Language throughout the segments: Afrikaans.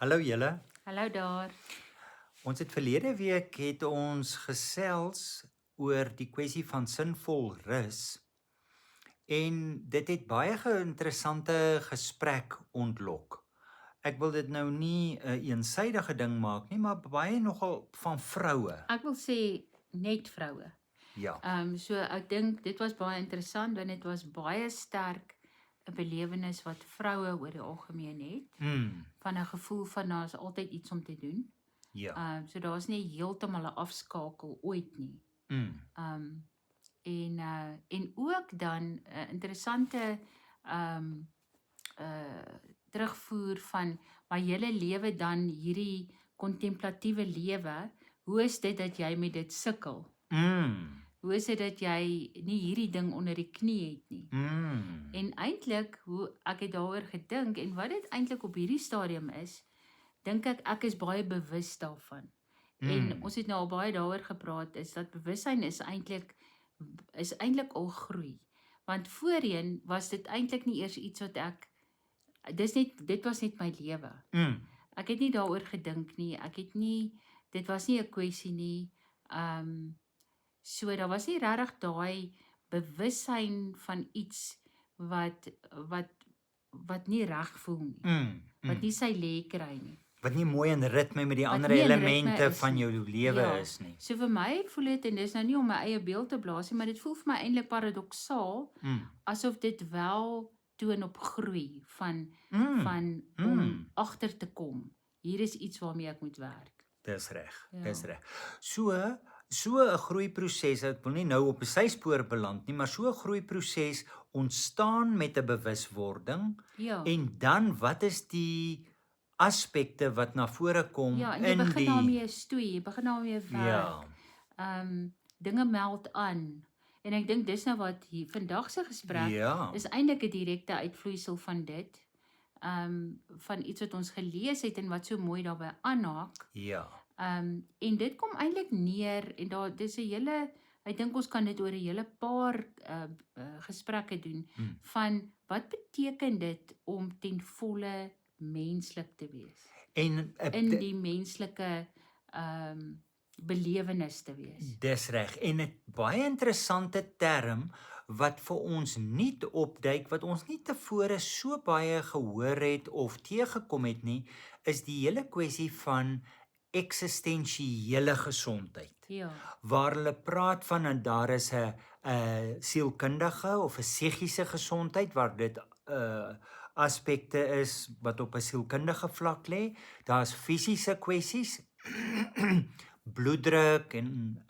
Hallo julle. Hallo daar. Ons het verlede week het ons gesels oor die kwessie van sinvol rus en dit het baie interessante gesprek ontlok. Ek wil dit nou nie 'n eensydige ding maak nie, maar baie nogal van vroue. Ek wil sê net vroue. Ja. So ek dink dit was baie interessant want dit was baie sterk 'n belewenis wat vroue oor die algemeen het, van 'n gevoel van daar's altyd iets om te doen. Ja. So daar's nie heeltemal 'n afskakel ooit nie. En ook dan 'n interessante terugvoer van my hele lewe dan hierdie kontemplatiewe lewe. Hoe is dit dat jy met dit sukkel? Hoe is dit dat jy nie hierdie ding onder die knie het nie? En eintlik hoe ek het daaroor gedink en wat dit eintlik op hierdie stadium is, dink ek is baie bewus daarvan. En ons het nou al baie daaroor gepraat, is dat bewussyn is eintlik al groei. Want voorheen was dit eintlik nie eers iets wat dit was net my lewe. Ek het nie daaroor gedink nie. Dit was nie 'n kwessie nie. So daar was nie regtig daai bewussyn van iets wat nie reg voel nie. Wat nie sy lê kry nie. Wat nie mooi in ritme met die Wat ander nie in elemente ritme is van nie. jou lewe is nie. So vir my voel dit, en dis nou nie om my eie beeld te blaas nie, maar dit voel vir my eintlik paradoksaal, asof dit wel toon op groei van om agter te kom. Hier is iets waarmee ek moet werk. Dis reg. Ja. Dis reg. So 'n groeiproses, ek wil nie nou op 'n syspoor beland nie, maar so 'n groeiproses ontstaan met 'n bewuswording. Ja. En dan wat is die aspekte wat na vore kom Ja, en jy in begin die daarmee stoei, jy begin daarmee werk. Ja. Dinge meld aan. En ek dink dis nou wat hier vandag se gesprek Ja. is eintlik 'n direkte uitvloeisel van dit. Van iets wat ons gelees het en wat so mooi daarbey aanhaak. Ja. En dit kom eintlik neer en dis 'n hele, ek dink ons kan dit oor 'n hele paar gesprekke doen van wat beteken dit om ten volle menslik te wees. En In die menslike belewenis te wees. Dis reg. En 'n baie interessante term wat vir ons nuut opduik, wat ons nie tevore so baie gehoor het of teëgekom het nie, is die hele kwessie van eksistensiële gesondheid. Ja. Waar hulle praat van en daar is 'n sielkundige of 'n psigiese gesondheid waar dit aspekte is wat op 'n sielkundige vlak lê. Daar's fisiese kwessies, bloeddruk en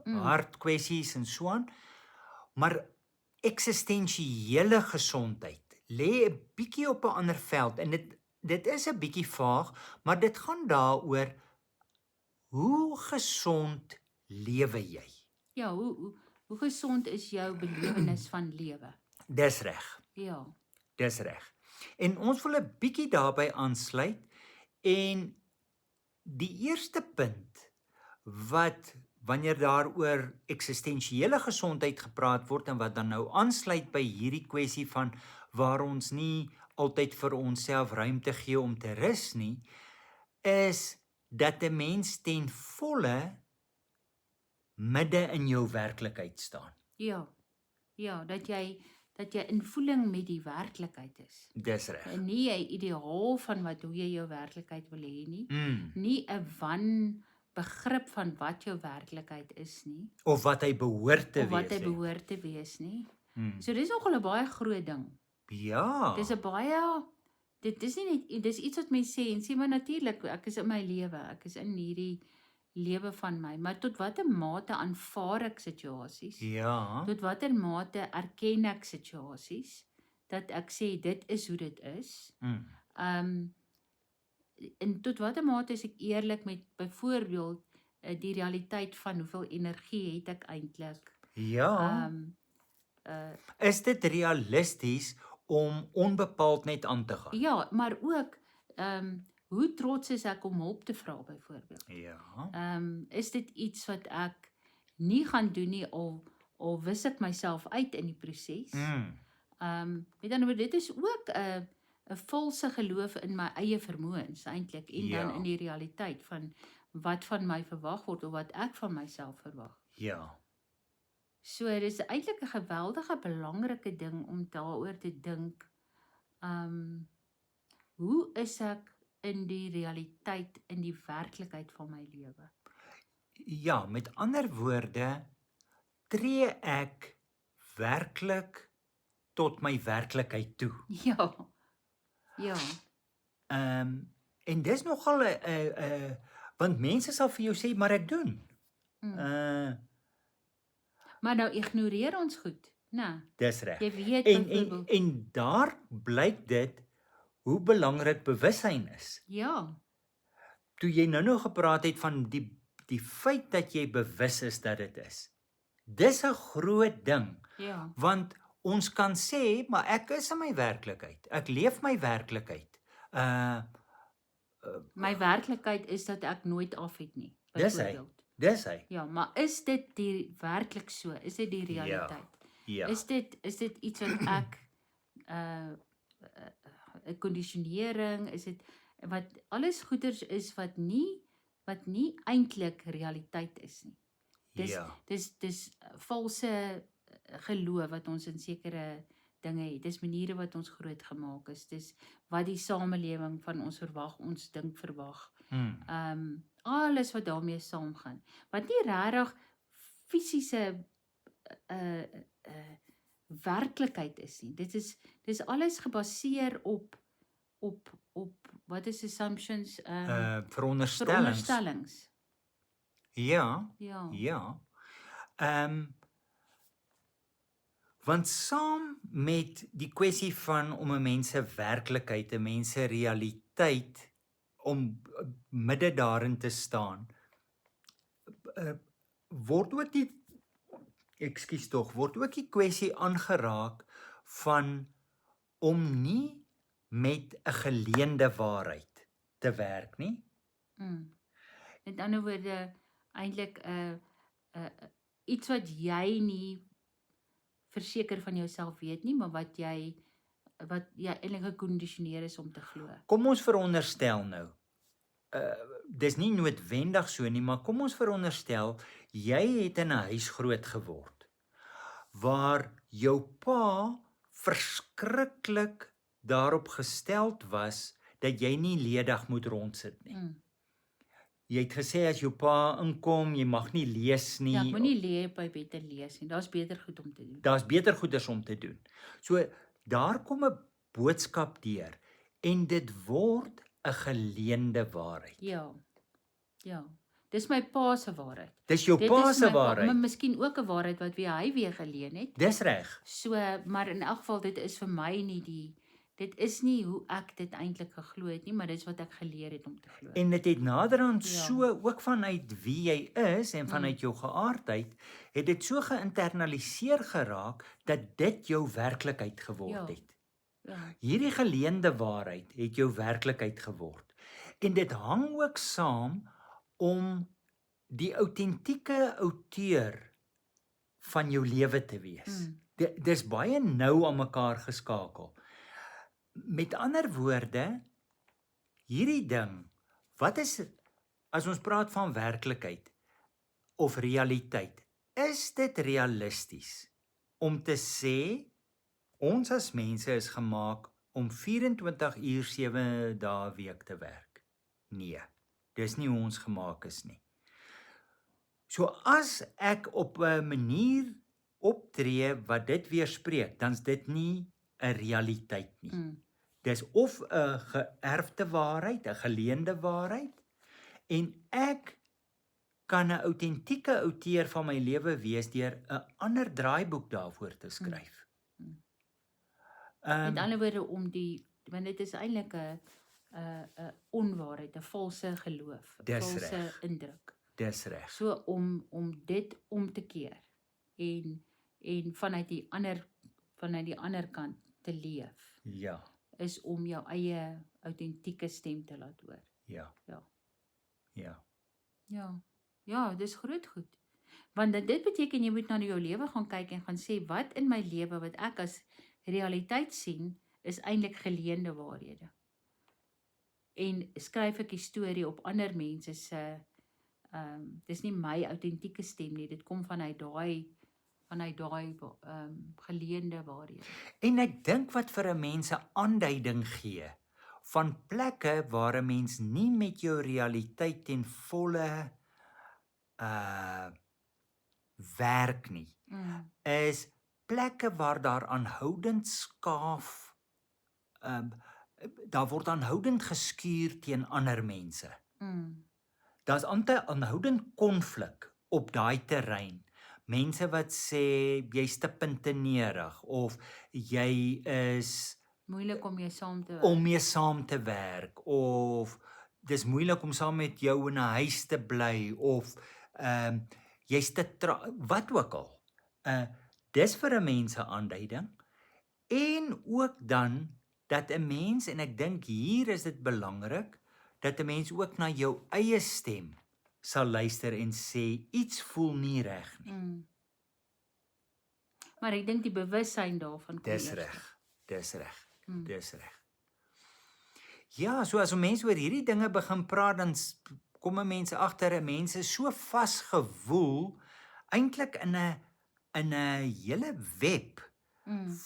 hartkwessies en so aan. Maar eksistensiële gesondheid lê 'n bietjie op 'n ander veld en dit is 'n bietjie vaag, maar dit gaan daaroor hoe gesond lewe jy? Ja, hoe gesond is jou belewenis van lewe? Dis reg. Ja. Dis reg. En ons wil 'n bietjie daarbey aansluit en die eerste punt wat wanneer daaroor eksistensiële gesondheid gepraat word en wat dan nou aansluit by hierdie kwessie van waar ons nie altyd vir onsself ruimte gee om te rus nie, is dat 'n mens ten volle midde in jou werklikheid staan. Ja. Ja, dat jy in voeling met die werklikheid is. Dis reg. En nie 'n ideaal van hoe jy jou werklikheid wil hê nie. Nie 'n begrip van wat jou werklikheid is nie. Of wat hy behoort te wees nie. So dis nogal 'n baie groot ding. Ja. Dit is nie net, dis iets wat mense sê en sê maar natuurlik, ek is in my lewe, ek is in hierdie lewe van my, maar tot watter mate aanvaar ek situasies? Ja. Tot watter mate erken ek situasies dat ek sê dit is hoe dit is? En tot watter mate is ek eerlik met byvoorbeeld die realiteit van hoeveel energie het ek eintlik? Ja. Is dit realisties om onbepaald net aan te gaan? Ja, maar ook hoe trots is ek om hulp te vra byvoorbeeld? Ja. Is dit iets wat ek nie gaan doen nie al wis ek myself uit in die proses? Met ander woorde, dit is ook 'n valse geloof in my eie vermoëns eintlik en dan Ja. in die realiteit van wat van my verwag word of wat ek van myself verwag. Ja. So dis eintlik 'n geweldige belangrike ding om daaroor te dink. Hoe is ek in die realiteit, in die werklikheid van my lewe? Ja, met ander woorde, tree ek werklik tot my werklikheid toe. Ja. Ja. En dis nogal 'n want mense sal vir jou sê, maar ek doen. Maar nou ignoreer ons goed, né? Dis reg. Jy weet En byvoorbeeld. en daar blyk dit hoe belangrik bewussyn is. Ja. Toe jy nou gepraat het van die feit dat jy bewus is dat dit is. Dis 'n groot ding. Ja. Want ons kan sê, maar ek is in my werklikheid. Ek leef my werklikheid. My werklikheid is dat ek nooit af het nie, Dis hy. byvoorbeeld. Dis hy. Ja, maar is dit werklik so? Is dit die realiteit? Ja. Is dit iets wat ek 'n kondisionering, is dit wat alles goeders is wat nie eintlik realiteit is nie. Dis valse geloof wat ons in sekere dinge het. Dis maniere wat ons groot gemaak is. Dis wat die samelewing van ons verwag, ons dink verwag. Alles wat daarmee saamgaan. Wat nie regtig fisiese werklikheid is nie. Dis alles gebaseer op wat is assumptions? Veronderstellings. Ja. Ja. Ja. Want saam met die kwessie van om 'n mens se werklikheid, 'n mens se realiteit om midde daarin te staan, word ook die kwessie aangeraak van om nie met 'n geleende waarheid te werk nie. Met ander woorde, eintlik iets wat jy nie verseker van jouself weet nie, maar wat jy eintlik gekondisioneer is om te glo. Kom ons veronderstel nou. Dis nie noodwendig so nie, maar kom ons veronderstel jy het in 'n huis groot geword waar jou pa verskriklik daarop gesteld was dat jy nie leedig moet rondsit nie. Jy het gesê as jou pa inkom, jy mag nie lees nie. Ja, ek moenie lê op my bed te lees nie. Daar's beter goed om te doen. Daar's beter goeders om te doen. So daar kom 'n boodskap deur en dit word 'n geleende waarheid. Ja. Dis my pa se waarheid. Dis jou pa se waarheid. Maar miskien ook 'n waarheid wat hy weer geleen het. Dis reg. So, maar in elk geval dit is vir my nie dit is nie hoe ek dit eintlik geglo het nie, maar dis wat ek geleer het om te glo. En dit het naderhand so ook vanuit wie jy is en vanuit jou geaardheid, het dit so geïnternaliseer geraak dat dit jou werklikheid geword het. Hierdie geleende waarheid het jou werklikheid geword. En dit hang ook saam om die autentieke outeur van jou lewe te wees. Dis baie nou aan mekaar geskakel. Met ander woorde, hierdie ding, wat is, as ons praat van werklikheid of realiteit, is dit realisties om te sê, ons as mense is gemaak om 24 uur 7 dae 'n week te werk? Nee, dis nie hoe ons gemaak is nie. So as ek op 'n manier optree wat dit weerspreek, dan is dit nie 'n realiteit nie. Dis of 'n geërfde waarheid, 'n geleende waarheid, en ek kan 'n autentieke outeur van my lewe wees deur 'n ander draaiboek daarvoor te skryf. Met ander woorde want dit is eintlik 'n onwaarheid, 'n valse geloof, 'n valse indruk. Dis reg. So om dit om te keer en vanuit die ander kant te leef. Ja. Is om jou eie autentieke stem te laat hoor. Ja, dis groot goed. Want dit beteken jy moet na jou lewe gaan kyk en gaan sê wat in my lewe wat ek as realiteit sien is eintlik geleende waarhede. En skryf ek die storie op ander mense se dis nie my autentieke stem nie, dit kom vanuit daai geleende waarhede. En ek dink wat vir 'n mens 'n aanduiding gee van plekke waar 'n mens nie met jou realiteit ten volle werk nie, is plekke waar daar aanhoudend skaaf, daar word aanhoudend geskuur teen ander mense. Daar's aanhoudend konflik op daai terrein. Mense wat sê jy's te puntenerig of jy is Moeilik om mee saam te werk. om mee saam te werk of dis moeilik om saam met jou in 'n huis te bly of jy's te wat ook al. Dis vir 'n mens 'n aanduiding en ook dan dat 'n mens, en ek dink hier is dit belangrik, dat 'n mens ook na jou eie stem sal luister en sê iets voel nie reg nie. Maar ek dink die bewussyn daarvan kom Dis eers. reg. Dis reg. Ja, so as 'n mens oor hierdie dinge begin praat, dan kom 'n mens agter 'n mens is so vasgewoel eintlik in 'n hele web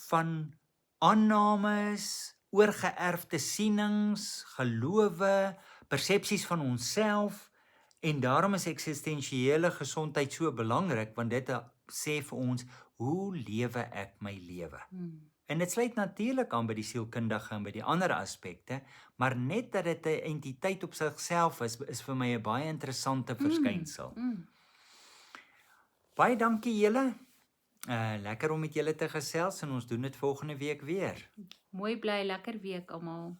van aannames, oorgeerfde sienings, gelowe, persepsies van onsself, en daarom is eksistensiële gesondheid so belangrik, want dit sê vir ons, hoe lewe ek my lewe? En dit sluit natuurlik aan by die sielkundige en by die ander aspekte, maar net dat dit 'n entiteit op sigself is vir my 'n baie interessante verskynsel. Baie dankie julle. Lekker om met julle te gesels en ons doen dit volgende week weer. Mooi bly, lekker week almal.